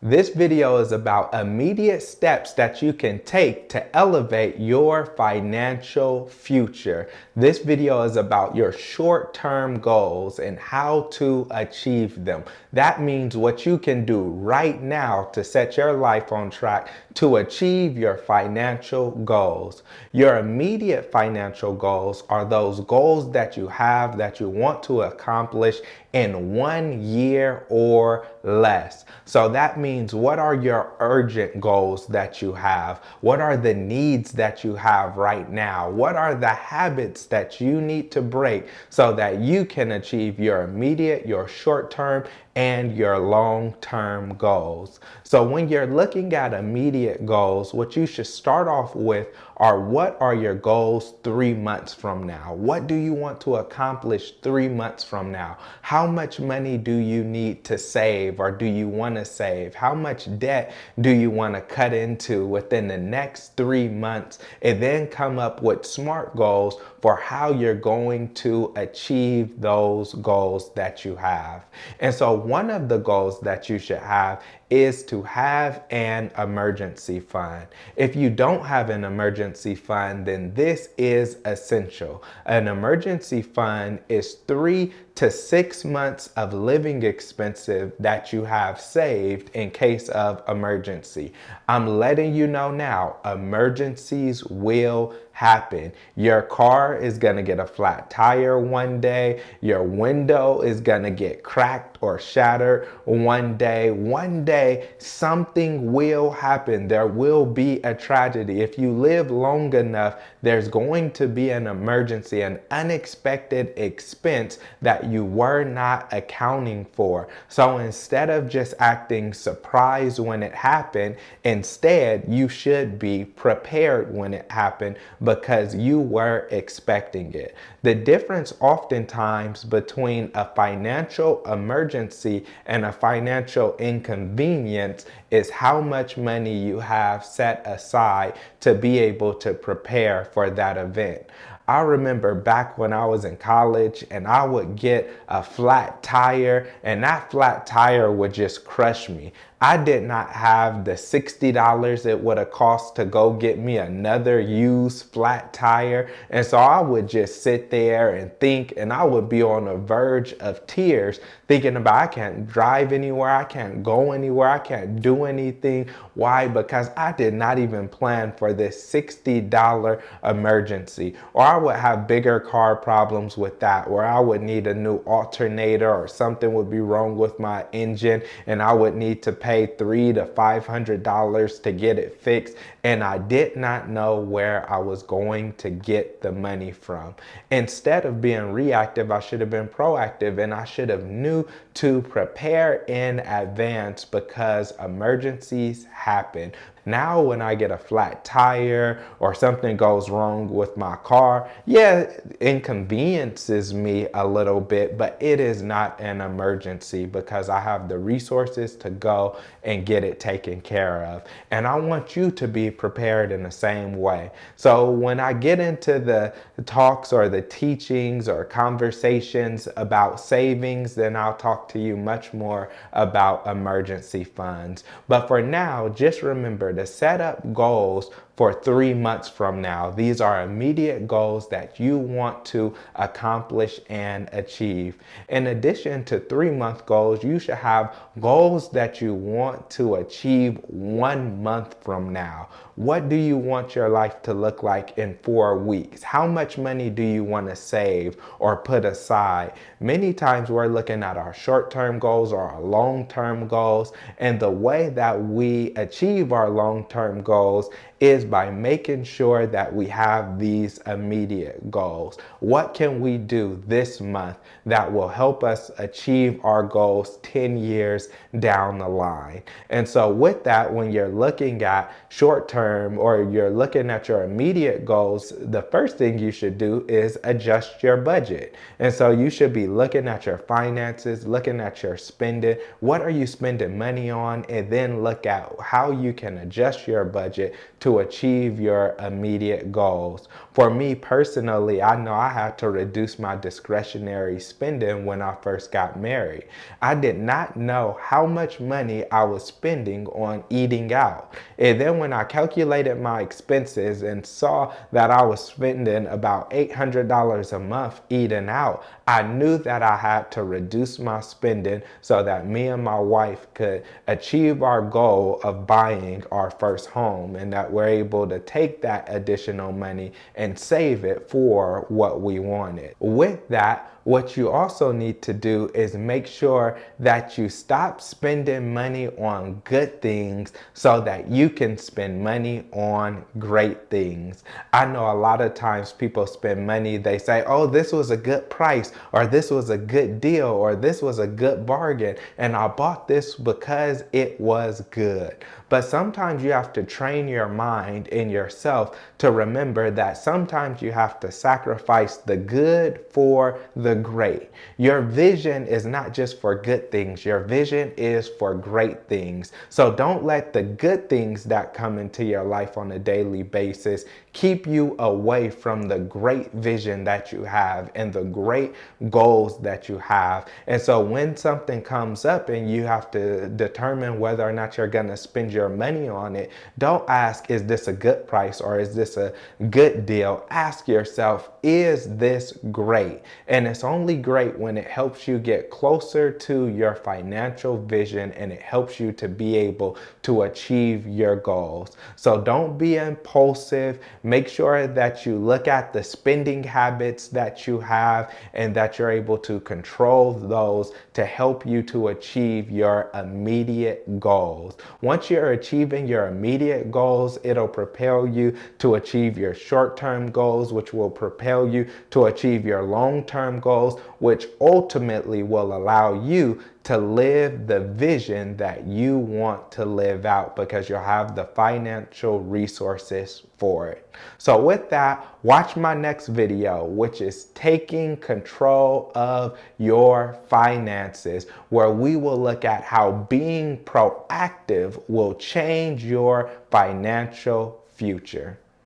This video is about immediate steps that you can take to elevate your financial future. This video is about your short-term goals and how to achieve them. That means what you can do right now to set your life on track to achieve your financial goals. Your immediate financial goals are those goals that you have that you want to accomplish in 1 year or less. So that means, what are your urgent goals that you have? What are the needs that you have right now? What are the habits that you need to break so that you can achieve your immediate, your short-term, and your long-term goals? So when you're looking at immediate goals, what you should start off with are, what are your goals 3 months from now? What do you want to accomplish 3 months from now? How much money do you need to save, or do you want to save? How much debt do you want to cut into within the next 3 months? And then come up with SMART goals for how you're going to achieve those goals that you have. And so one of the goals that you should have is to have an emergency fund. If you don't have an emergency fund, then this is essential. An emergency fund is 3 to 6 months of living expenses that you have saved in case of emergency. I'm letting you know now, emergencies will happen. Your car is gonna get a flat tire one day. Your window is gonna get cracked or shattered one day. One day, something will happen. There will be a tragedy. If you live long enough, there's going to be an emergency, an unexpected expense that you were not accounting for. So instead of just acting surprised when it happened, instead you should be prepared when it happened, because you were expecting it. The difference oftentimes between a financial emergency and a financial inconvenience is how much money you have set aside to be able to prepare for that event. I remember back when I was in college and I would get a flat tire, and that flat tire would just crush me. I did not have the $60 it would have cost to go get me another used flat tire. And so I would just sit there and think, and I would be on the verge of tears thinking about, I can't drive anywhere, I can't go anywhere, I can't do anything. Why? Because I did not even plan for this $60 emergency. Or I would have bigger car problems with that, where I would need a new alternator, or something would be wrong with my engine and I would need to pay $300 to $500 to get it fixed, and I did not know where I was going to get the money from. Instead of being reactive, I should have been proactive, and I should have knew to prepare in advance, because emergencies happen. Now when I get a flat tire or something goes wrong with my car, yeah, it inconveniences me a little bit, but it is not an emergency, because I have the resources to go and get it taken care of. And I want you to be prepared in the same way. So when I get into the talks or the teachings or conversations about savings, then I'll talk to you much more about emergency funds. But for now, just remember to set up goals for 3 months from now. These are immediate goals that you want to accomplish and achieve. In addition to 3-month goals, you should have goals that you want to achieve 1 month from now. What do you want your life to look like in 4 weeks? How much money do you want to save or put aside? Many times we're looking at our short-term goals or our long-term goals, and the way that we achieve our long-term goals is by making sure that we have these immediate goals. What can we do this month that will help us achieve our goals 10 years down the line? And so with that, when you're looking at short-term or you're looking at your immediate goals, the first thing you should do is adjust your budget. And so you should be looking at your finances, looking at your spending. What are you spending money on? And then look at how you can adjust your budget to achieve your immediate goals. For me personally, I know I had to reduce my discretionary spending when I first got married. I did not know how much money I was spending on eating out. And then when I calculated my expenses and saw that I was spending about $800 a month eating out, I knew that I had to reduce my spending so that me and my wife could achieve our goal of buying our first home, and that we're able to take that additional money and save it for what we wanted. With that, what you also need to do is make sure that you stop spending money on good things so that you can spend money on great things. I know a lot of times people spend money, they say, oh, this was a good price, or this was a good deal, or this was a good bargain, and I bought this because it was good. But sometimes you have to train your mind and yourself to remember that sometimes you have to sacrifice the good for the great. Your vision is not just for good things. Your vision is for great things. So don't let the good things that come into your life on a daily basis keep you away from the great vision that you have and the great goals that you have. And so when something comes up and you have to determine whether or not you're going to spend your money on it, don't ask, is this a good price or is this a good deal? Ask yourself, is this great? And it's only great when it helps you get closer to your financial vision and it helps you to be able to achieve your goals. So don't be impulsive. Make sure that you look at the spending habits that you have and that you're able to control those to help you to achieve your immediate goals. Once you're achieving your immediate goals, it'll propel you to achieve your short-term goals, which will propel you to achieve your long-term goals, which ultimately will allow you to live the vision that you want to live out because you'll have the financial resources for it. So with that, watch my next video, which is taking control of your finances, where we will look at how being proactive will change your financial future.